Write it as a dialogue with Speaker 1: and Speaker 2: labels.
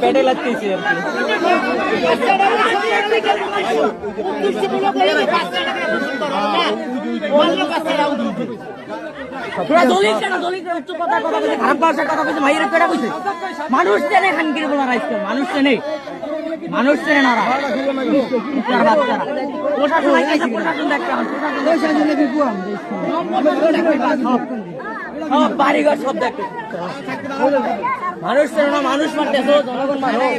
Speaker 1: পেটে লাগতেছে
Speaker 2: মানুষ চেনে খানকির বলা রাইছে মানুষ চেনে মানুষ চেনে না প্রশাসন প্রশাসন দেখতে সব বাড়িঘর সব দেখতে মানুষ চেনে না মানুষ মারতেছে জনগণ মানুষ